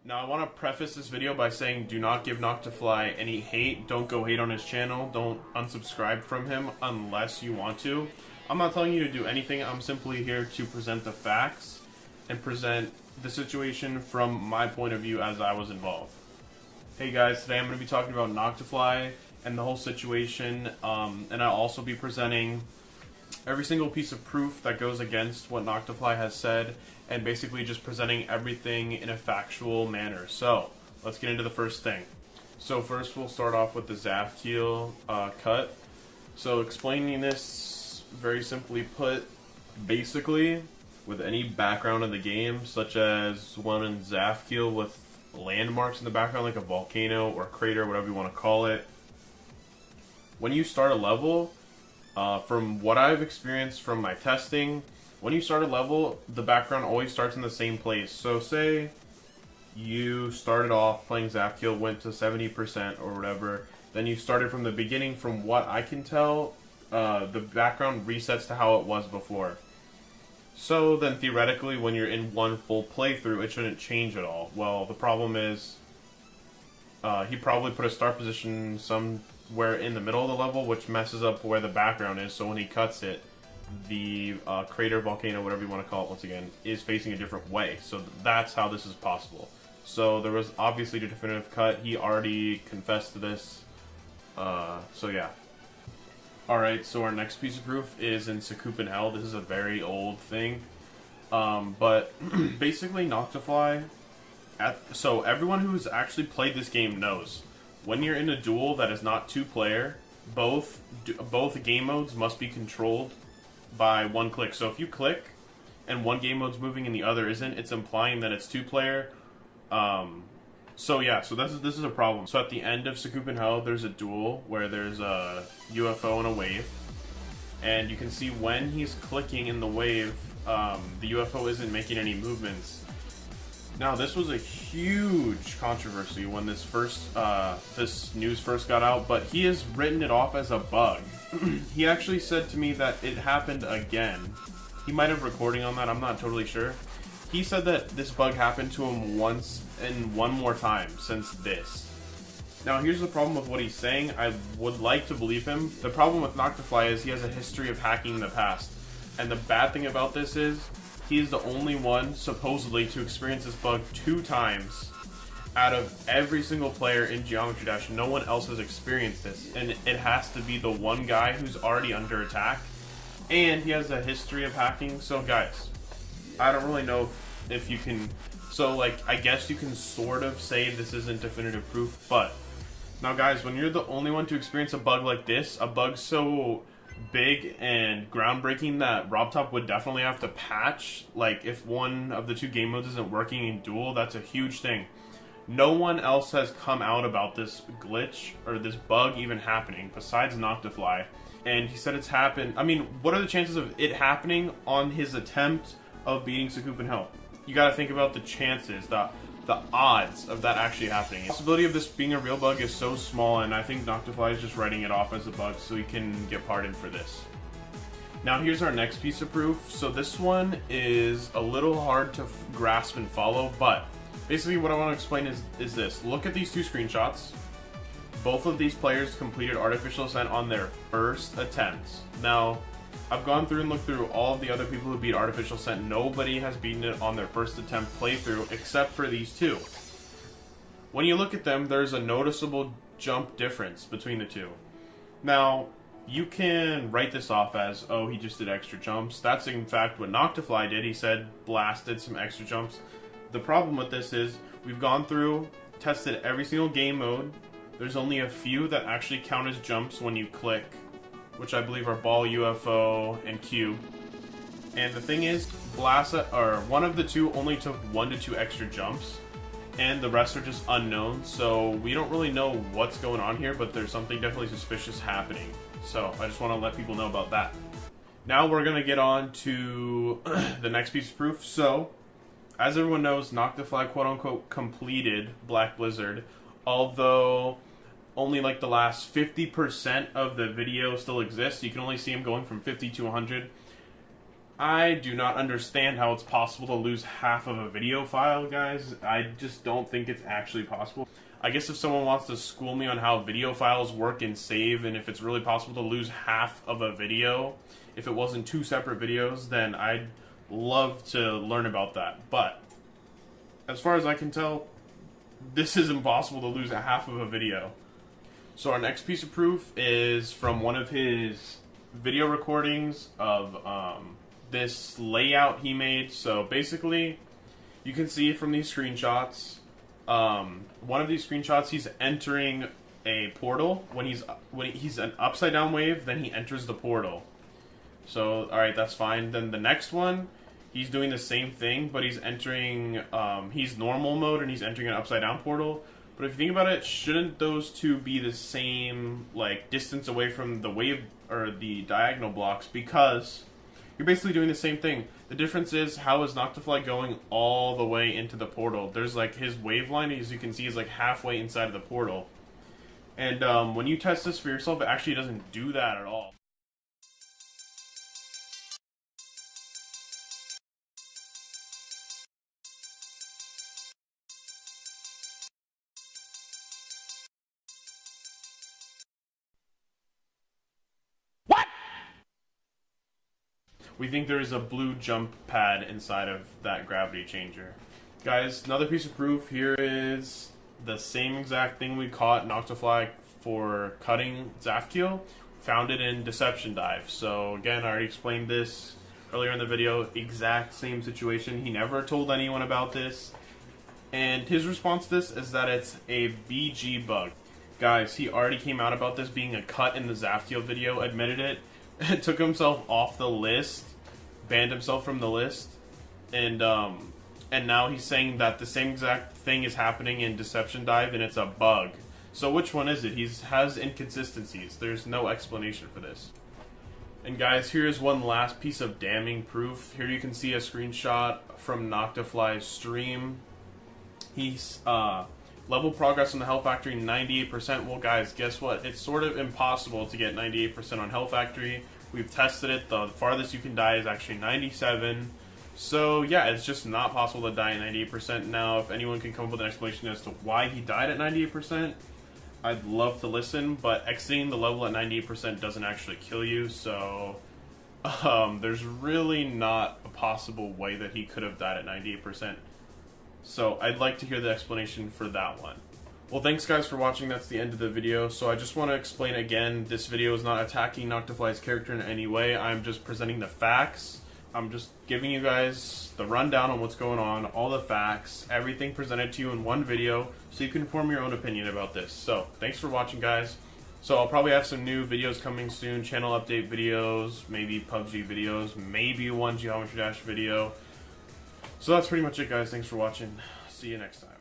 Now, I want to preface this video by saying do not give NoctaFly any hate. Don't go hate on his channel. Don't unsubscribe from him unless you want to. I'm not telling you to do anything. I'm simply here to present the facts and present the situation from my point of view as I was involved. Hey guys, today I'm going to be talking about NoctaFly and the whole situation, and I'll also be presenting every single piece of proof that goes against what NoctaFly has said, and basically just presenting everything in a factual manner. So, let's get into the first thing. So first we'll start off with the Zafkiel cut. So explaining this very simply put, basically, with any background in the game, such as one in Zafkiel with landmarks in the background like a volcano or crater, whatever you want to call it, when you start a level, from what I've experienced from my testing, when you start a level, the background always starts in the same place. So say you started off playing Zafkiel, went to 70% or whatever, then you started from the beginning. From what I can tell, the background resets to how it was before. So then theoretically, when you're in one full playthrough, it shouldn't change at all. Well, the problem is, he probably put a start position somewhere in the middle of the level, which messes up where the background is. So when he cuts it, the crater, volcano, whatever you want to call it, once again, is facing a different way. So that's how this is possible. So there was obviously the definitive cut. He already confessed to this. So yeah. Alright, so our next piece of proof is in Sakupin Hell. This is a very old thing. But basically NoctaFly, so everyone who's actually played this game knows, when you're in a duel that is not two-player, both game modes must be controlled by one click. So if you click and one game mode's moving and the other isn't, it's implying that it's two-player. So yeah, so this is a problem. So at the end of Sakupin Hell, there's a duel where there's a UFO and a wave, and you can see when he's clicking in the wave, the UFO isn't making any movements. Now this was a huge controversy when this news first got out, but he has written it off as a bug. He actually said to me that it happened again. He might have recording on that, I'm not totally sure. He said that this bug happened to him once and one more time since this. Now here's the problem with what he's saying. I would like to believe him. The problem with NoctaFly is he has a history of hacking in the past. And the bad thing about this is, he is the only one, supposedly, to experience this bug 2 times out of every single player in Geometry Dash. No one else has experienced this. And it has to be the one guy who's already under attack. And he has a history of hacking. So guys, I don't really know if you can, so like, I guess you can sort of say this isn't definitive proof, but now guys, when you're the only one to experience a bug like this, a bug so big and groundbreaking that RobTop would definitely have to patch, like if one of the 2 game modes isn't working in duel, that's a huge thing. No one else has come out about this glitch or this bug even happening besides NoctaFly, and he said it's happened. I mean, what are the chances of it happening on his attempt of beating Sakupin Hell? You gotta think about the chances, the odds of that actually happening. The possibility of this being a real bug is so small, and I think NoctaFly is just writing it off as a bug so he can get pardoned for this. Now here's our next piece of proof. So this one is a little hard to grasp and follow, but basically what I want to explain is this. Look at these 2 screenshots. Both of these players completed Artificial Ascent on their first attempts. Now, I've gone through and looked through all of the other people who beat Artificial Ascent. Nobody has beaten it on their first attempt playthrough except for these 2. When you look at them, there's a noticeable jump difference between the 2. Now, you can write this off as, oh, he just did extra jumps. That's in fact what NoctaFly did. He said blasted some extra jumps. The problem with this is we've gone through, tested every single game mode. There's only a few that actually count as jumps when you click, which I believe are Ball, UFO, and Cube. And the thing is, one of the 2 only took 1 to 2 extra jumps, and the rest are just unknown, so we don't really know what's going on here, but there's something definitely suspicious happening. So I just want to let people know about that. Now we're going to get on to the next piece of proof. So, as everyone knows, NoctaFly quote-unquote completed Black Blizzard, although only like the last 50% of the video still exists. You can only see him going from 50 to 100. I do not understand how it's possible to lose half of a video file, guys. I just don't think it's actually possible. I guess if someone wants to school me on how video files work and save, and if it's really possible to lose half of a video, if it wasn't two separate videos, then I'd love to learn about that. But as far as I can tell, this is impossible to lose a half of a video. So our next piece of proof is from one of his video recordings of this layout he made. So basically, you can see from these screenshots, one of these screenshots, he's entering a portal. When he's an upside down wave, then he enters the portal. So alright, that's fine. Then the next one, he's doing the same thing, but he's entering, he's normal mode and he's entering an upside down portal. But if you think about it, shouldn't those two be the same, like, distance away from the wave, or the diagonal blocks? Because you're basically doing the same thing. The difference is, how is NoctaFly going all the way into the portal? There's, like, his waveline, as you can see, is, like, halfway inside of the portal. And when you test this for yourself, it actually doesn't do that at all. We think there is a blue jump pad inside of that gravity changer. Guys, another piece of proof here is the same exact thing we caught NoctaFly for cutting Zafkiel. Found it in Deception Dive. So again, I already explained this earlier in the video. Exact same situation. He never told anyone about this. And his response to this is that it's a BG bug. Guys, he already came out about this being a cut in the Zafkiel video, admitted it, took himself off the list, banned himself from the list, and now he's saying that the same exact thing is happening in Deception Dive and it's a bug. So which one is it? He has inconsistencies. There's no explanation for this. And guys, here's one last piece of damning proof. Here you can see a screenshot from NoctaFly's stream. He's level progress on the Hell Factory 98%. Well guys, guess what? It's sort of impossible to get 98% on Hell Factory. We've tested it. The farthest you can die is actually 97. So yeah, it's just not possible to die at 98%. Now, if anyone can come up with an explanation as to why he died at 98%, I'd love to listen, but exiting the level at 98% doesn't actually kill you, so there's really not a possible way that he could have died at 98%. So I'd like to hear the explanation for that one. Well, thanks guys for watching. That's the end of the video. So I just want to explain again, this video is not attacking NoctaFly's character in any way. I'm just presenting the facts. I'm just giving you guys the rundown on what's going on, all the facts, everything presented to you in one video, so you can form your own opinion about this. So thanks for watching, guys. So I'll probably have some new videos coming soon, channel update videos, maybe PUBG videos, maybe one Geometry Dash video. So that's pretty much it, guys. Thanks for watching. See you next time.